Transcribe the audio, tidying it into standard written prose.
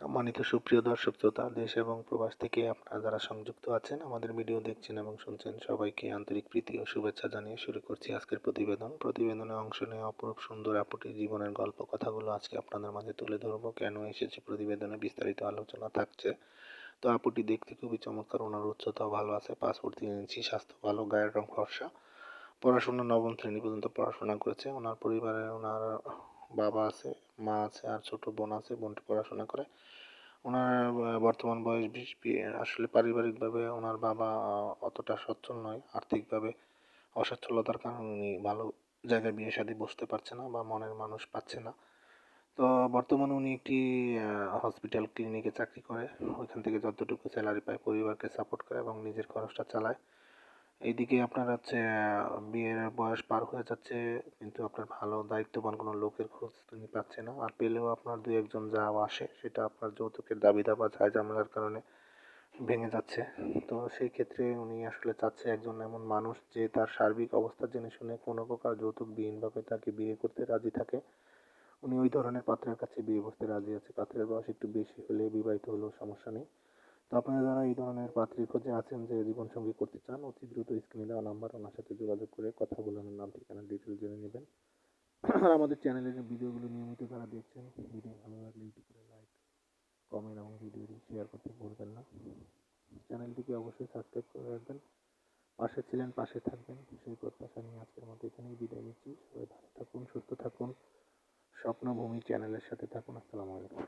সম্মানিত সুপ্রিয় দর্শক শ্রোতা, দেশ এবং প্রবাস থেকে আপনারা যারা সংযুক্ত আছেন আমাদের ভিডিও দেখছেন এবং শুনছেন, সবাইকে আন্তরিক প্রীতি ও শুভেচ্ছা জানিয়ে শুরু করছি আজকের প্রতিবেদনে অংশ নিয়ে অপরূপ সুন্দর আপুটির জীবনের গল্প কথাগুলো আজকে আপনাদের মাঝে তুলে ধরবো। কেন এসেছে প্রতিবেদনে বিস্তারিত আলোচনা থাকছে। তো আপুটি দেখতে খুবই চমৎকার, ওনার উচ্চতাও ভালো আছে, 5 ফুট 3 ইঞ্চি, স্বাস্থ্য ভালো, গায়ের রং ফর্সা, পড়াশোনা নবম শ্রেণী পর্যন্ত পড়াশোনা করেছে। ওনার পরিবারে ওনার বাবা আছে, মা আছে আর ছোট বোন আছে, বোনটি পড়াশোনা করে। ওনার বর্তমান বয়স 20। আসলে পারিবারিকভাবে ওনার বাবা অতটা সচ্ছল নয়, আর্থিকভাবে অসচ্ছলতার কারণে উনি ভালো জায়গায় বিয়ে শাদী বসতে পারছে না বা মনের মানুষ পাচ্ছে না। তো বর্তমানে উনি একটি হসপিটাল ক্লিনিকে চাকরি করে, ওইখান থেকে যতটুকু স্যালারি পায় পরিবারকে সাপোর্ট করে এবং নিজের খরচটা চালায়। এইদিকে আপনার হচ্ছে বিয়ের বয়স পার হয়ে যাচ্ছে, কিন্তু আপনার ভালো দায়িত্ববান কোনো লোকের খোঁজ তিনি পাচ্ছে না, আর পেলেও আপনার দু একজন যাও আসে, সেটা আপনার যৌতুকের দাবিদাবা বা ঝাই ঝামেলার কারণে ভেঙে যাচ্ছে। তো সেই ক্ষেত্রে উনি আসলে চাচ্ছে একজন এমন মানুষ যে তার সার্বিক অবস্থা জেনে শুনে কোনো প্রকার যৌতুকবিহীনভাবে তাকে বিয়ে করতে রাজি থাকে। উনি ওই ধরনের পাত্রের কাছে বিয়ে করতে রাজি আছে। পাত্রের বয়স একটু বেশি হলে, বিবাহিত হলেও সমস্যা নেই। তো আপনারা যারা এই ধরনের পাত্রীর খোঁজে আছেন, যে জীবনসঙ্গী করতে চান, অতি দ্রুত স্ক্রিনে দেওয়া নাম্বার ওনার সাথে যোগাযোগ করে কথা বলে ওনার নাম ঠিকানা ডিটেল জেনে নেবেন। আর আমাদের চ্যানেলের ভিডিওগুলো নিয়মিত যারা দেখছেন, ভিডিও ভালো লাগলে ইউটিউব করে লাইক, কমেন্ট এবং ভিডিওটি শেয়ার করতে ভুলবেন না। চ্যানেলটিকে অবশ্যই সাবস্ক্রাইব করে রাখবেন। পাশে ছিলেন, পাশে থাকবেন, সেই প্রত্যাশা নিয়ে আজকের মতো এখানেই বিদায় নিচ্ছি। সবাই ভালো থাকুন, সুস্থ থাকুন, স্বপ্নভূমি চ্যানেলের সাথে থাকুন। আসসালামু আলাইকুম।